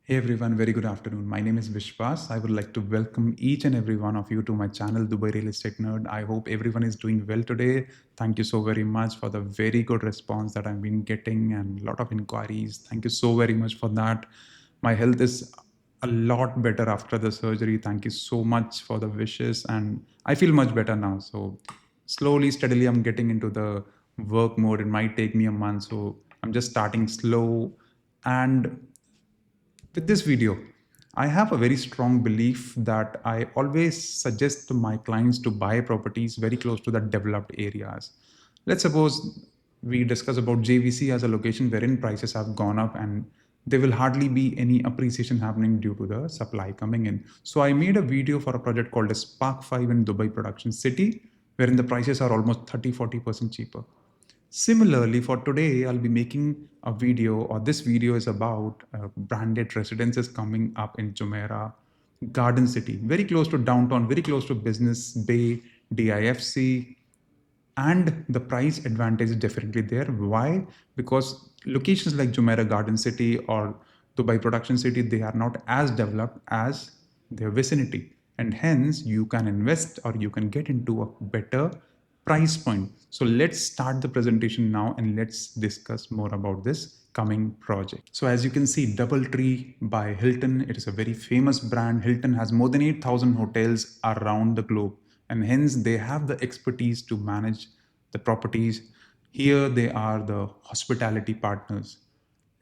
Hey everyone, very good afternoon. My name is Viswaas. I would like to welcome each and every one of you to my channel, Dubai Real Estate Nerd. I hope everyone is doing well today. Thank you so very much for the very good response that I've been getting and a lot of inquiries. Thank you so very much for that. My health is a lot better after the surgery. Thank you so much for the wishes, and I feel much better now. So slowly, steadily, I'm getting into the work mode. It might take me a month, so I'm just starting slow. And with this video, I have a very strong belief that I always suggest to my clients to buy properties very close to the developed areas. Let's suppose we discuss about JVC as a location wherein prices have gone up and there will hardly be any appreciation happening due to the supply coming in. So I made a video for a project called as Spark 5 in Dubai Production City, wherein the prices are almost 30-40% cheaper. Similarly, for today, I'll be making a video, or this video is about branded residences coming up in Jumeirah Garden City, very close to downtown, very close to Business Bay, DIFC, and the price advantage is definitely there. Why? Because locations like Jumeirah Garden City or Dubai Production City, they are not as developed as their vicinity, and hence you can invest or you can get into a better price point. So let's start the presentation now and let's discuss more about this coming project. So as you can see, Doubletree by Hilton, it is a very famous brand. Hilton has more than 8,000 hotels around the globe, and hence they have the expertise to manage the properties. Here they are the hospitality partners.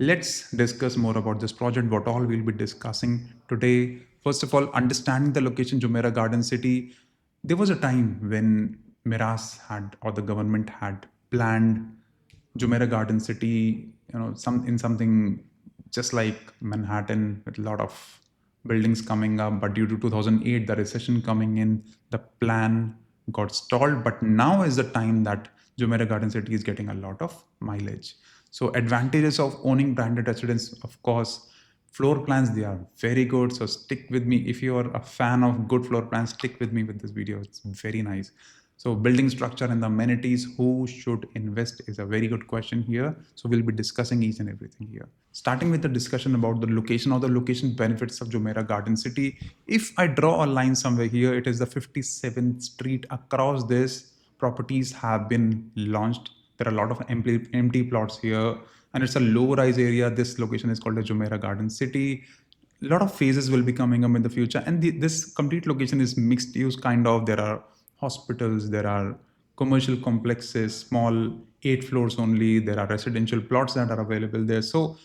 Let's discuss more about this project, what all we'll be discussing today. First of all, understanding the location, Jumeirah Garden City. There was a time when Miras had, or the government had planned Jumeirah Garden City, something just like Manhattan with a lot of buildings coming up. But due to 2008, the recession coming in, the plan got stalled. But now is the time that Jumeirah Garden City is getting a lot of mileage. So advantages of owning branded residence, of course, floor plans, they are very good. So stick with me. If you are a fan of good floor plans, stick with me with this video. It's very nice. So building structure and the amenities, who should invest is a very good question here. So we'll be discussing each and everything here. Starting with the discussion about the location or the location benefits of Jumeirah Garden City. If I draw a line somewhere here, it is the 57th Street. Across this, properties have been launched. There are a lot of empty plots here, and it's a low-rise area. This location is called the Jumeirah Garden City. A lot of phases will be coming up in the future, and this complete location is mixed use kind of. There are hospitals, there are commercial complexes, small 8 floors only. There are residential plots that are available there. So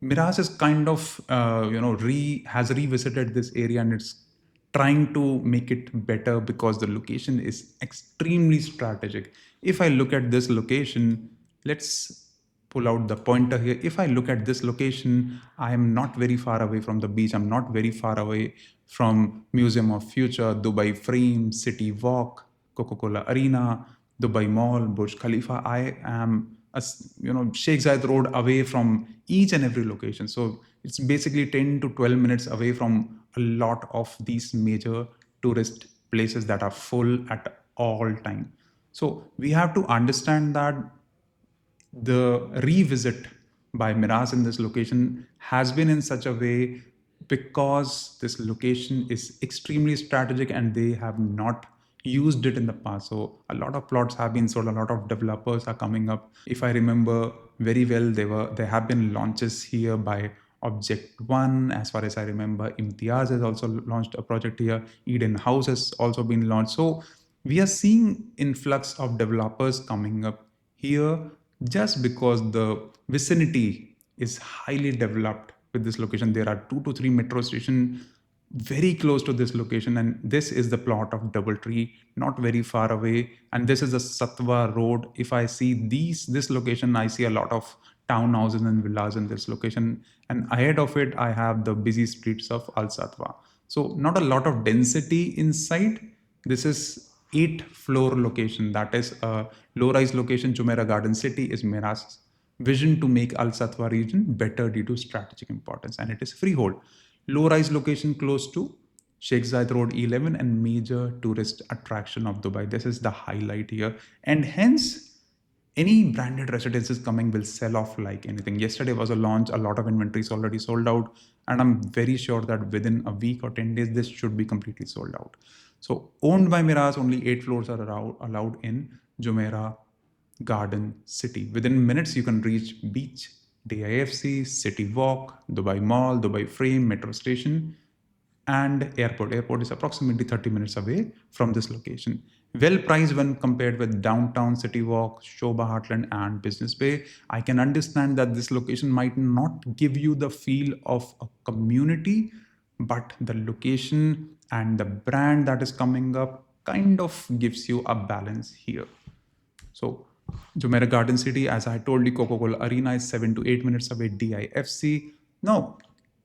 Miras is kind of has revisited this area and it's trying to make it better because the location is extremely strategic. If I look at this location, let's pull out the pointer here. If I look at this location, I am not very far away from the beach. I'm not very far away from Museum of Future, Dubai Frame, City Walk, Coca-Cola Arena, Dubai Mall, Burj Khalifa. I am Sheikh Zayed Road away from each and every location. So it's basically 10 to 12 minutes away from a lot of these major tourist places that are full at all time. So we have to understand that the revisit by Miras in this location has been in such a way because this location is extremely strategic and they have not used it in the past. So a lot of plots have been sold, a lot of developers are coming up. If I remember very well, there have been launches here by Object One. As far as I remember, Imtiaz has also launched a project here. Eden House has also been launched. So we are seeing influx of developers coming up here just because the vicinity is highly developed with this location. There are 2 to 3 metro stations very close to this location, and this is the plot of Doubletree, not very far away. And this is the Satwa Road. If I see this location, I see a lot of townhouses and villas in this location, and ahead of it I have the busy streets of Al Satwa. So not a lot of density inside. This is 8 floor location, that is a low rise location. Jumeirah Garden City is Mera's vision to make Al Satwa region better due to strategic importance, and it is freehold. Low rise location close to Sheikh Zayed Road 11 and major tourist attraction of Dubai. This is the highlight here, and hence any branded residences coming will sell off like anything. Yesterday was a launch, a lot of inventory is already sold out, and I'm very sure that within a week or 10 days, this should be completely sold out. So, owned by Mirage, only 8 floors are allowed in Jumeirah Garden City. Within minutes, you can reach beach, DIFC, City Walk, Dubai Mall, Dubai Frame, Metro Station, and airport. Airport is approximately 30 minutes away from this location. Well priced when compared with downtown City Walk, Shobha Heartland, and Business Bay. I can understand that this location might not give you the feel of a community, but the location and the brand that is coming up kind of gives you a balance here. So, Jumeirah Garden City, as I told you, Coca-Cola Arena is 7 to 8 minutes away, DIFC. Now,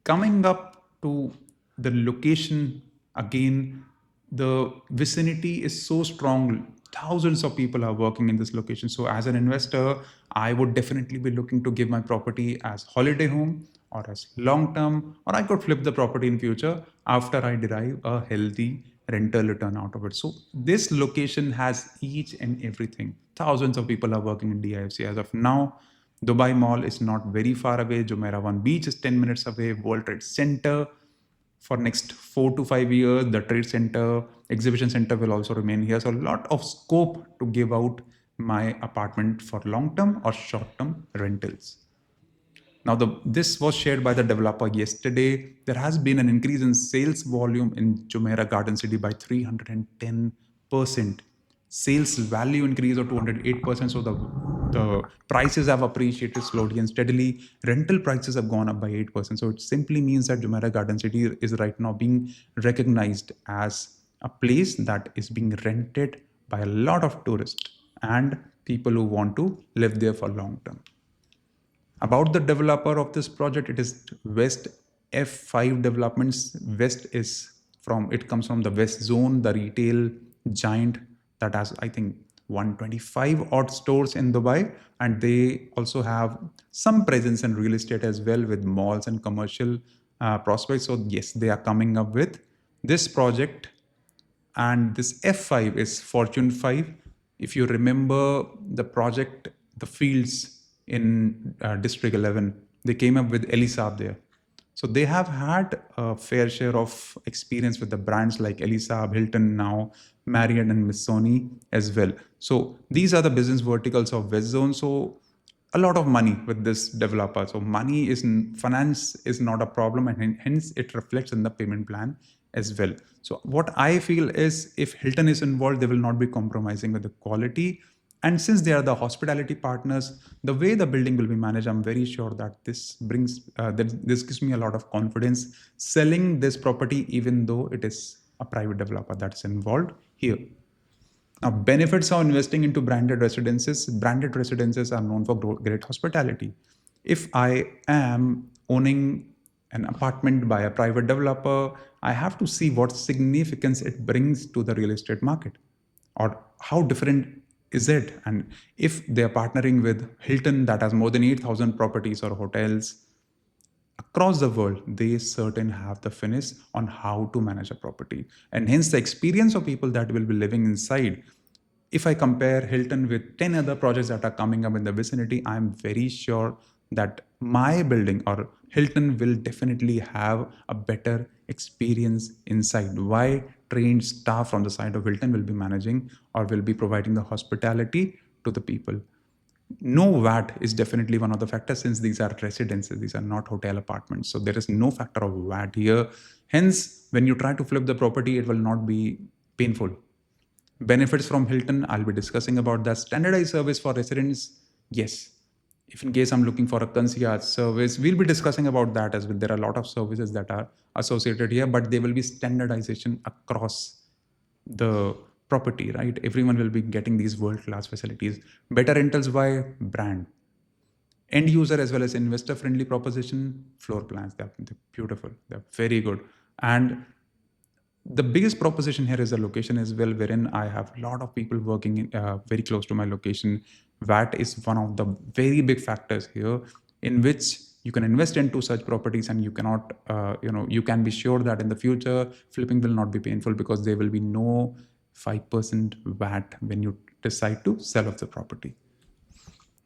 coming up to the location again, the vicinity is so strong. Thousands of people are working in this location. So, as an investor, I would definitely be looking to give my property as holiday home or as long term, or I could flip the property in future after I derive a healthy rental return out of it. So this location has each and everything. Thousands of people are working in DIFC as of now. Dubai Mall is not very far away. Jumeirah One Beach is 10 minutes away. World Trade Center for next 4 to 5 years, the trade center, exhibition center will also remain here. So a lot of scope to give out my apartment for long-term or short-term rentals. Now, this was shared by the developer yesterday. There has been an increase in sales volume in Jumeirah Garden City by 310%. Sales value increase of 208%. So the prices have appreciated slowly and steadily. Rental prices have gone up by 8%. So it simply means that Jumeirah Garden City is right now being recognized as a place that is being rented by a lot of tourists and people who want to live there for long term. About the developer of this project, it is West F5 Developments. West is from, it comes from the West Zone, the retail giant that has, I think, 125 odd stores in Dubai. And they also have some presence in real estate as well with malls and commercial prospects. So yes, they are coming up with this project, and this F5 is Fortune 5. If you remember the project, the fields in District 11, they came up with Elisab there. So they have had a fair share of experience with the brands like Elisab, Hilton now, Marriott and Missoni as well. So these are the business verticals of West Zone. So a lot of money with this developer. So finance is not a problem, and hence it reflects in the payment plan as well. So what I feel is if Hilton is involved, they will not be compromising with the quality. And since they are the hospitality partners, the way the building will be managed, I'm very sure that this gives me a lot of confidence selling this property, even though it is a private developer that's involved here. Now, benefits of investing into branded residences. Branded residences are known for great hospitality. If I am owning an apartment by a private developer, I have to see what significance it brings to the real estate market, or how different is it. And if they are partnering with Hilton that has more than 8,000 properties or hotels across the world, they certain have the finish on how to manage a property, and hence the experience of people that will be living inside. If I compare Hilton with 10 other projects that are coming up in the vicinity, I'm very sure that my building or Hilton will definitely have a better experience inside. Why? Trained staff from the side of Hilton will be managing or will be providing the hospitality to the people. No VAT is definitely one of the factors, since these are residences, these are not hotel apartments. So there is no factor of VAT here. Hence, when you try to flip the property, it will not be painful. Benefits from Hilton, I'll be discussing about that. Standardized service for residents, yes. If in case I'm looking for a concierge service, we'll be discussing about that as well. There are a lot of services that are associated here, but there will be standardization across the property, right? Everyone will be getting these world-class facilities. Better rentals by brand. End user as well as investor friendly proposition. Floor plans, they're beautiful, they're very good. And the biggest proposition here is the location as well, wherein I have a lot of people working very close to my location. VAT is one of the very big factors here, in which you can invest into such properties, and you cannot, you can be sure that in the future flipping will not be painful, because there will be no 5% VAT when you decide to sell off the property.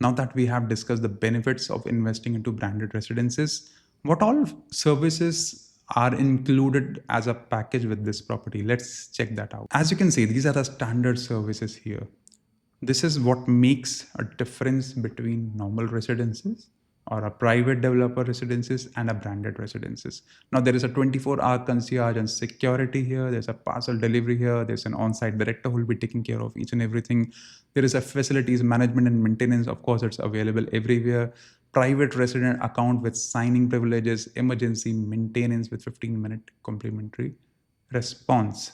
Now that we have discussed the benefits of investing into branded residences, what all services are included as a package with this property? Let's check that out. As you can see, these are the standard services here. This is what makes a difference between normal residences or a private developer residences and a branded residences. Now there is a 24-hour concierge and security here. There's a parcel delivery here. There's an on-site director who will be taking care of each and everything. There is a facilities management and maintenance. Of course, it's available everywhere. Private resident account with signing privileges, emergency maintenance with 15-minute complimentary response.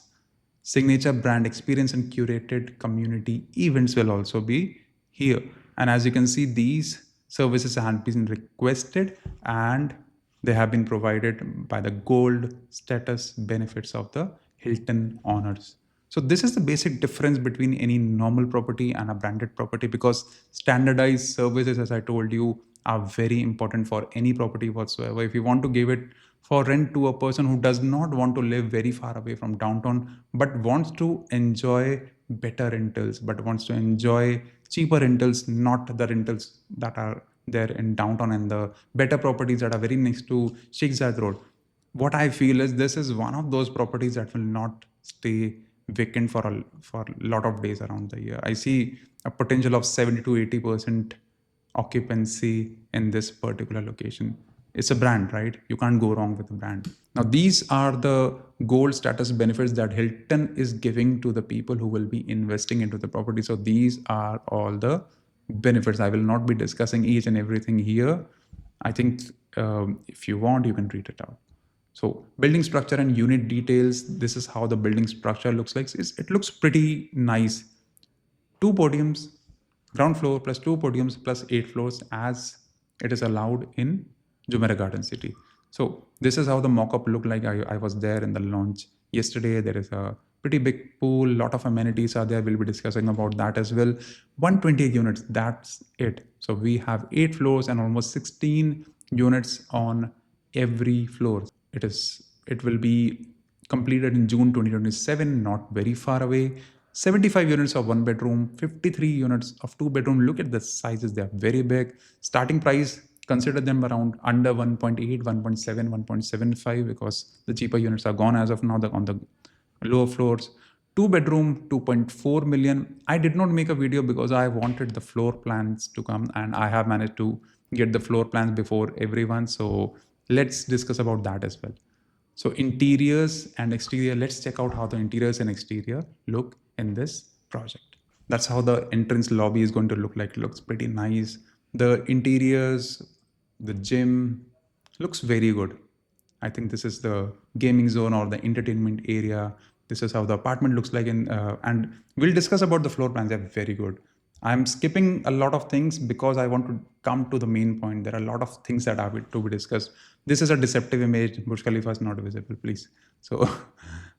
Signature brand experience and curated community events will also be here. And as you can see, these services have been requested and they have been provided by the gold status benefits of the Hilton honors. So this is the basic difference between any normal property and a branded property, because standardized services, as I told you, are very important for any property whatsoever. If you want to give it for rent to a person who does not want to live very far away from downtown but wants to enjoy better rentals, but wants to enjoy cheaper rentals, not the rentals that are there in downtown and the better properties that are very next to Sheikh Zayed Road, what I feel is this is one of those properties that will not stay vacant for a lot of days around the year. I see a potential of 70 to 80% occupancy in this particular location. It's a brand, right? You can't go wrong with a brand. Now, these are the gold status benefits that Hilton is giving to the people who will be investing into the property. So these are all the benefits. I will not be discussing each and everything here. I think if you want, you can read it out. So building structure and unit details, this is how the building structure looks like. It looks pretty nice. 2 podiums, ground floor plus 2 podiums plus 8 floors as it is allowed in Jumeirah Garden City. So this is how the mock-up looked like. I was there in the launch yesterday. There is a pretty big pool, lot of amenities are there. We'll be discussing about that as well. 128 units, that's it. So we have 8 floors and almost 16 units on every floor. It will be completed in June 2027, not very far away. 75 units of 1 bedroom, 53 units of 2 bedroom. Look at the sizes, they are very big. Starting price, consider them around under 1.8, 1.7, 1.75, because the cheaper units are gone as of now on the lower floors. 2 bedroom, 2.4 million. I did not make a video because I wanted the floor plans to come, and I have managed to get the floor plans before everyone. So let's discuss about that as well. So interiors and exterior, let's check out how the interiors and exterior look in this project. That's how the entrance lobby is going to look like. It looks pretty nice. The interiors, the gym looks very good. I think this is the gaming zone or the entertainment area. This is how the apartment looks like, and we'll discuss about the floor plans. They're very good. I'm skipping a lot of things because I want to come to the main point. There are a lot of things that are to be discussed. This is a deceptive image. Burj Khalifa is not visible, please. So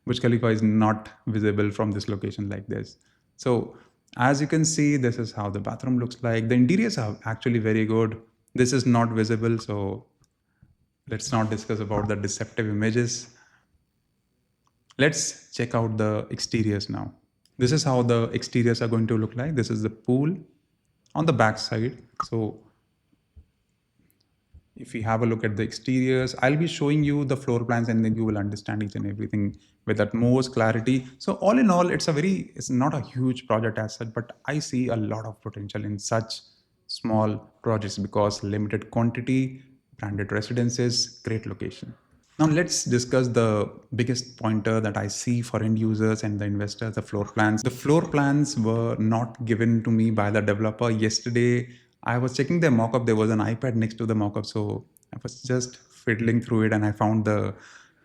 Burj Khalifa is not visible from this location like this. So as you can see, this is how the bathroom looks like. The interiors are actually very good. This is not visible, so let's not discuss about the deceptive images. Let's check out the exteriors now. This is how the exteriors are going to look like. This is the pool on the back side. So if we have a look at the exteriors, I'll be showing you the floor plans and then you will understand each and everything with utmost clarity. So all in all, it's not a huge project as such, but I see a lot of potential in such small projects because limited quantity, branded residences, great location. Now let's discuss the biggest pointer that I see for end users and the investors, the floor plans. The floor plans were not given to me by the developer. Yesterday, I was checking their mockup. There was an iPad next to the mockup. So I was just fiddling through it and I found the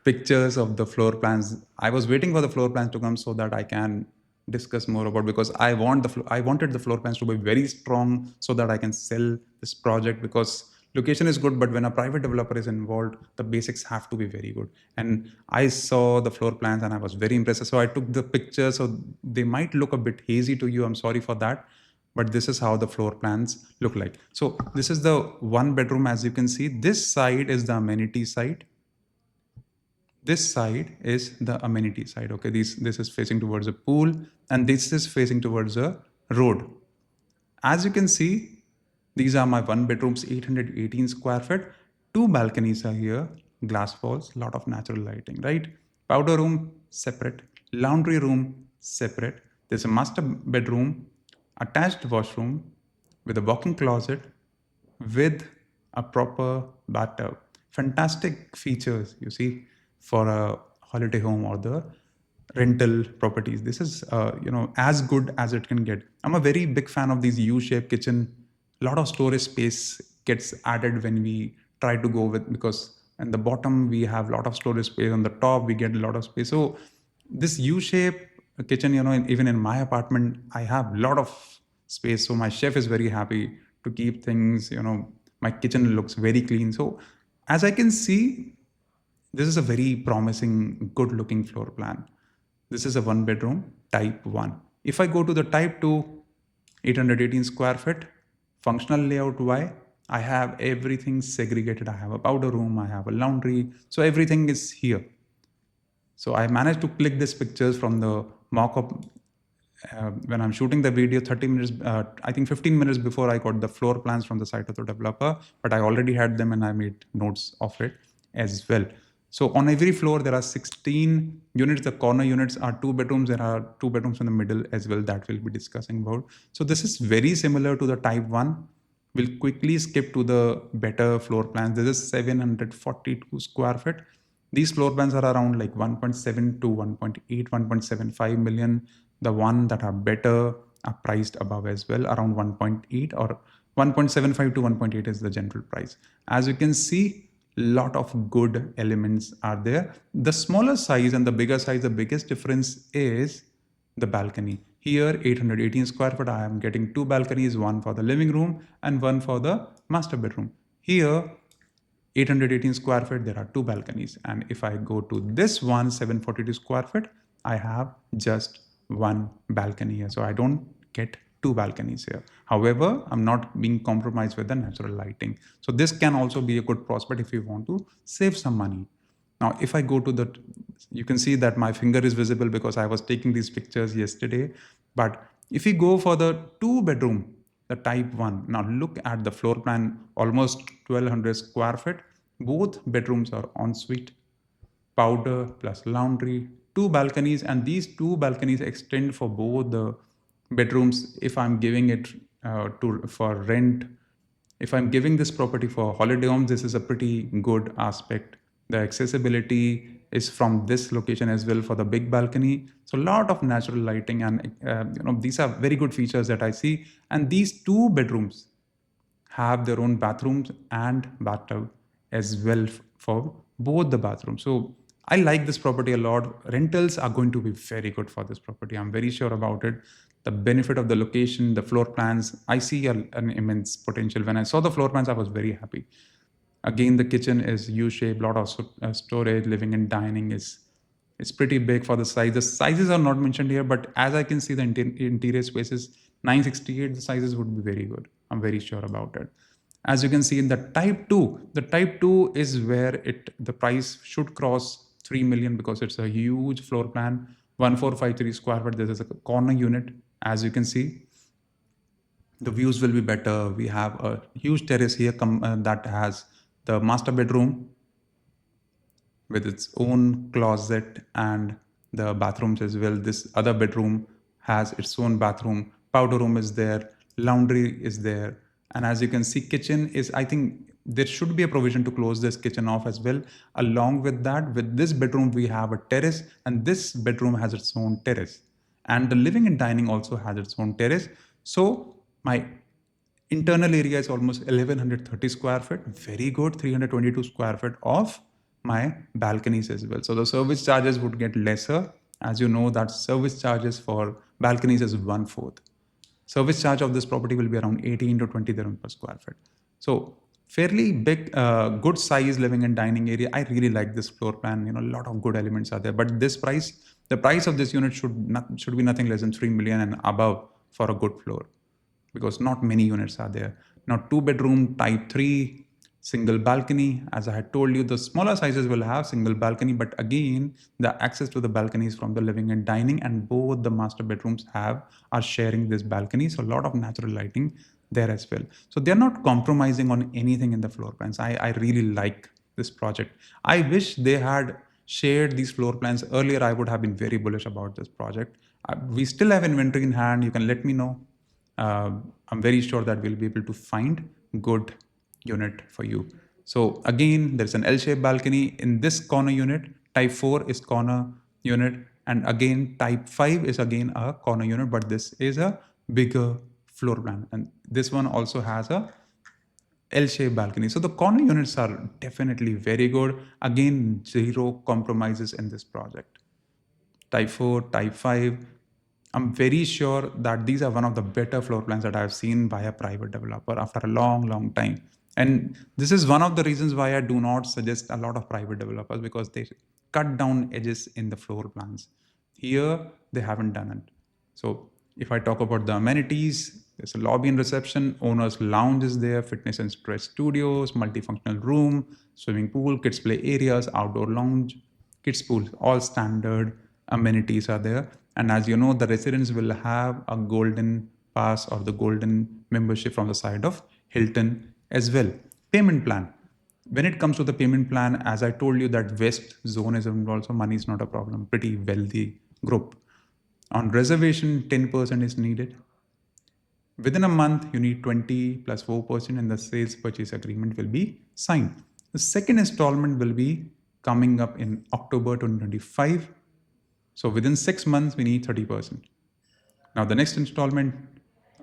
pictures of the floor plans. I was waiting for the floor plans to come so that I can discuss more about, because I wanted the floor plans to be very strong so that I can sell this project, because location is good, but when a private developer is involved, the basics have to be very good. And I saw the floor plans and I was very impressed. So I took the pictures. So they might look a bit hazy to you. I'm sorry for that. But this is how the floor plans look like. So this is the 1 bedroom, as you can see. This side is the amenity side. This side is the amenity side. Okay, this is facing towards a pool and this is facing towards a road. As you can see, These are my one bedrooms, 818 square feet. Two balconies are here, glass walls, lot of natural lighting, right? Powder room separate, laundry room separate. There's a master bedroom, attached washroom with a walk-in closet with a proper bathtub. Fantastic features, you see, for a holiday home or the rental properties. This is, as good as it can get. I'm a very big fan of these U-shaped kitchen. A lot of storage space gets added when we try to go with, because in the bottom we have a lot of storage space, on the top we get a lot of space. So this U-shape kitchen, even in my apartment, I have a lot of space. So my chef is very happy to keep things, my kitchen looks very clean. So as I can see, this is a very promising, good looking floor plan. This is a one bedroom type 1. If I go to the type 2, 818 square feet, functional layout Y, I have everything segregated. I have a powder room, I have a laundry. So everything is here. So I managed to click these pictures from the mock-up when I'm shooting the video 30 minutes, I think 15 minutes before I got the floor plans from the site of the developer, but I already had them and I made notes of it as well. So on every floor, there are 16 units. The corner units are two bedrooms. There are two bedrooms in the middle as well that we'll be discussing about. So this is very similar to the type 1. We'll quickly skip to the better floor plans. This is 742 square feet. These floor plans are around like 1.7 to 1.8, 1.75 million. The one that are better are priced above as well, around 1.8 or 1.75 to 1.8 is the general price. As you can see, lot of good elements are there. The smaller size and the bigger size, the biggest difference is the balcony. Here, 818 square foot, I am getting two balconies, one for the living room and one for the master bedroom. Here, 818 square feet, there are two balconies. And if I go to this one, 742 square feet, I have just one balcony here. So I don't get two balconies here. However, I'm not being compromised with the natural lighting. So this can also be a good prospect if you want to save some money. Now, if I go to the, you can see that my finger is visible because I was taking these pictures yesterday. But if we go for the two bedroom, the type 1, now look at the floor plan, almost 1200 square feet. Both bedrooms are ensuite, powder plus laundry, two balconies, and these two balconies extend for both the bedrooms. If I'm giving it for rent, if I'm giving this property for holiday homes, this is a pretty good aspect. The accessibility is from this location as well for the big balcony. So a lot of natural lighting, and these are very good features that I see. And these two bedrooms have their own bathrooms and bathtub as well for both the bathrooms. So I like this property a lot. Rentals are going to be very good for this property. I'm very sure about it. The benefit of the location, the floor plans, I see an immense potential. When I saw the floor plans, I was very happy. Again, the kitchen is U-shaped, lot of storage, living and dining is it's pretty big for the size. The sizes are not mentioned here, but as I can see the interior spaces, 968, the sizes would be very good. I'm very sure about it. As you can see in the type 2 is where the price should cross 3 million because it's a huge floor plan, 1453 square feet. This is a corner unit. As you can see, the views will be better. We have a huge terrace here that has the master bedroom with its own closet and the bathrooms as well. This other bedroom has its own bathroom. Powder room is there. Laundry is there. And as you can see, kitchen is, I think there should be a provision to close this kitchen off as well. Along with that, with this bedroom, we have a terrace, and this bedroom has its own terrace. And the living and dining also has its own terrace. So my internal area is almost 1130 square feet. Very good. 322 square feet of my balconies as well. So the service charges would get lesser. As you know, that service charges for balconies is 1/4. Service charge of this property will be around 18 to 20 dirham per square feet. So fairly big, good size living and dining area. I really like this floor plan. A lot of good elements are there. But this price, the price of this unit should be nothing less than 3 million and above for a good floor, because not many units are there. Now, two bedroom type 3, single balcony. As I had told you, the smaller sizes will have single balcony, but again, the access to the balcony is from the living and dining, and both the master bedrooms are sharing this balcony. So a lot of natural lighting. there as well. So they're not compromising on anything in the floor plans. I really like this project. I wish they had shared these floor plans earlier. I would have been very bullish about this project. We still have inventory in hand. You can let me know. I'm very sure that we'll be able to find good unit for you. So again, there's an L-shaped balcony in this corner unit. Type 4 is corner unit, and again type 5 is again a corner unit, but this is a bigger floor plan, and this one also has a L-shaped balcony. So the corner units are definitely very good. Again, zero compromises in this project. Type 4, Type 5. I'm very sure that these are one of the better floor plans that I've seen by a private developer after a long, long time. And this is one of the reasons why I do not suggest a lot of private developers, because they cut down edges in the floor plans. Here, they haven't done it. So if I talk about the amenities, there's a lobby and reception, owner's lounge is there, fitness and stretch studios, multifunctional room, swimming pool, kids play areas, outdoor lounge, kids pool, all standard amenities are there. And as you know, the residents will have a golden pass or the golden membership from the side of Hilton as well. Payment plan. When it comes to the payment plan, as I told you that West zone is involved, so money is not a problem. Pretty wealthy group. On reservation, 10% is needed. Within a month, you need 20 plus 4%, and the sales purchase agreement will be signed. The second installment will be coming up in October 2025. So within 6 months, we need 30%. Now the next installment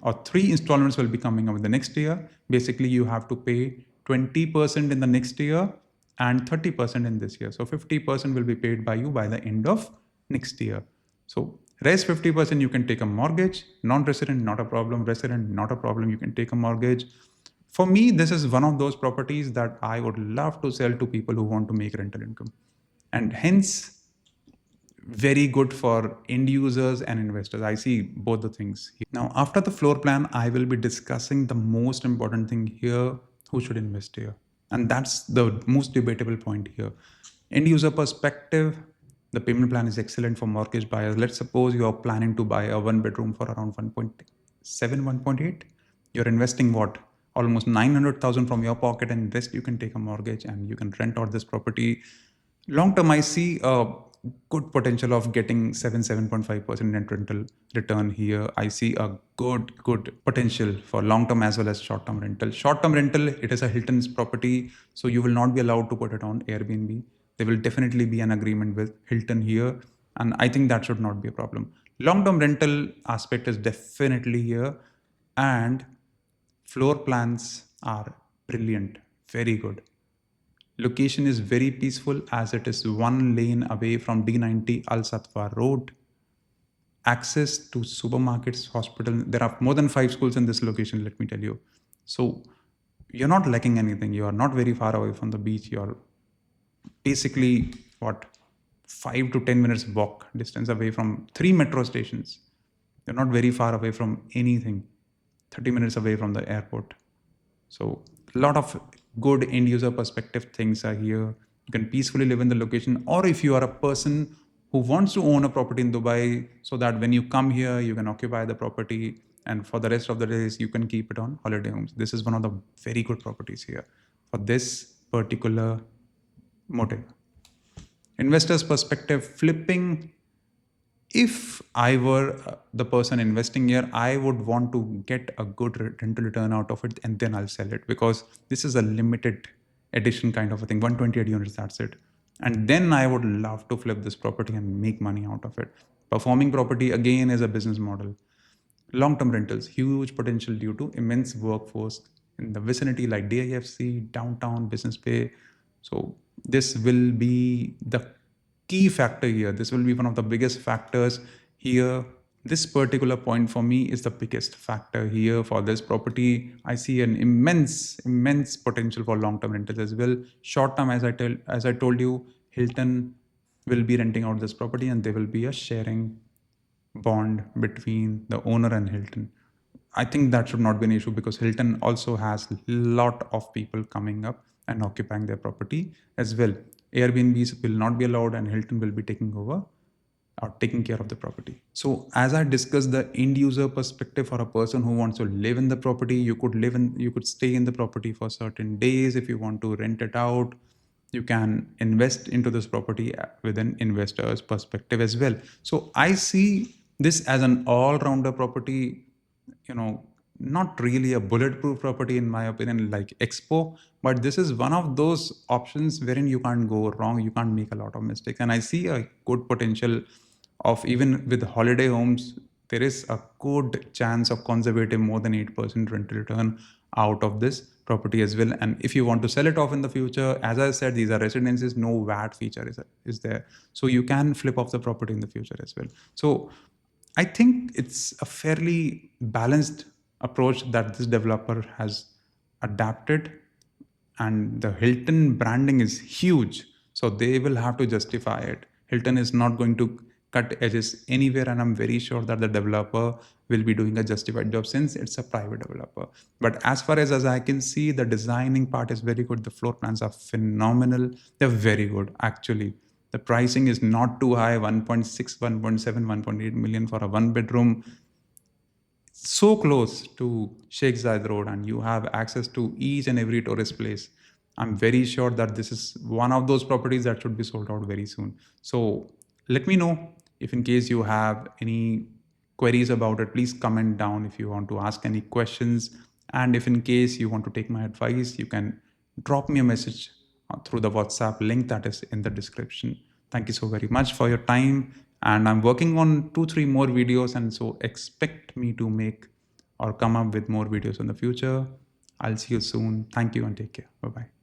or 3 installments will be coming up in the next year. Basically, you have to pay 20% in the next year and 30% in this year. So 50% will be paid by you by the end of next year. So rest 50% you can take a mortgage. Non-resident, not a problem. Resident, not a problem. You can take a mortgage. For me, this is one of those properties that I would love to sell to people who want to make rental income. And hence, very good for end users and investors. I see both the things. Now, after the floor plan, I will be discussing the most important thing here: who should invest here? And that's the most debatable point here. End user perspective, the payment plan is excellent for mortgage buyers. Let's suppose you are planning to buy a 1 bedroom for around 1.7, 1.8. You're investing what? Almost 900,000 from your pocket, and rest you can take a mortgage and you can rent out this property. Long term, I see a good potential of getting 7.5% net rental return here. I see a good potential for long term as well as short term rental. Short term rental, it is a Hilton's property, so you will not be allowed to put it on Airbnb. There will definitely be an agreement with Hilton here, and I think that should not be a problem. Long term rental aspect is definitely here, and floor plans are brilliant, very good. Location is very peaceful as it is 1 lane away from D90 Al Satwa Road. Access to supermarkets, hospital. There are more than 5 schools in this location, let me tell you. So you're not lacking anything. You are not very far away from the beach. You're basically, 5 to 10 minutes walk distance away from 3 metro stations. You're not very far away from anything. 30 minutes away from the airport. So a lot of good end user perspective things are here. You can peacefully live in the location, or if you are a person who wants to own a property in Dubai, so that when you come here, you can occupy the property, and for the rest of the days, you can keep it on holiday homes. This is one of the very good properties here for this particular motive. Investors' perspective, flipping. If I were the person investing here, I would want to get a good rental return out of it, and then I'll sell it, because this is a limited edition kind of a thing, 128 units, that's it. And then I would love to flip this property and make money out of it. Performing property again is a business model. Long-term rentals, huge potential due to immense workforce in the vicinity like DIFC, downtown, Business Bay. So this will be the key factor here. This will be one of the biggest factors here. This particular point for me is the biggest factor here for this property. I see an immense potential for long-term rentals as well. Short-term, as I told you, Hilton will be renting out this property, and there will be a sharing bond between the owner and Hilton. I think that should not be an issue, because Hilton also has a lot of people coming up and occupying their property as well. Airbnbs will not be allowed, and Hilton will be taking over or taking care of the property. So as I discussed, the end user perspective for a person who wants to live in the property, you could stay in the property for certain days. If you want to rent it out, you can invest into this property with an investor's perspective as well. So I see this as an all-rounder property, not really a bulletproof property in my opinion, like Expo, but this is one of those options wherein you can't go wrong, you can't make a lot of mistakes. And I see a good potential of, even with holiday homes, there is a good chance of conservative more than 8% rental return out of this property as well. And if you want to sell it off in the future, as I said, these are residences, no VAT feature is there. So you can flip off the property in the future as well. So I think it's a fairly balanced approach that this developer has adapted, and the Hilton branding is huge. So they will have to justify it. Hilton is not going to cut edges anywhere, and I'm very sure that the developer will be doing a justified job since it's a private developer. But as far as I can see, the designing part is very good. The floor plans are phenomenal. They're very good, actually. The pricing is not too high, 1.6, 1.7, 1.8 million for a one bedroom, so close to Sheikh Zayed Road, and you have access to each and every tourist place. I'm very sure that this is one of those properties that should be sold out very soon. So let me know if in case you have any queries about it. Please comment down if you want to ask any questions. And if in case you want to take my advice, you can drop me a message through the WhatsApp link that is in the description. Thank you so very much for your time. And I'm working on 2-3 more videos, and so expect me to make or come up with more videos in the future. I'll see you soon. Thank you and take care. Bye bye.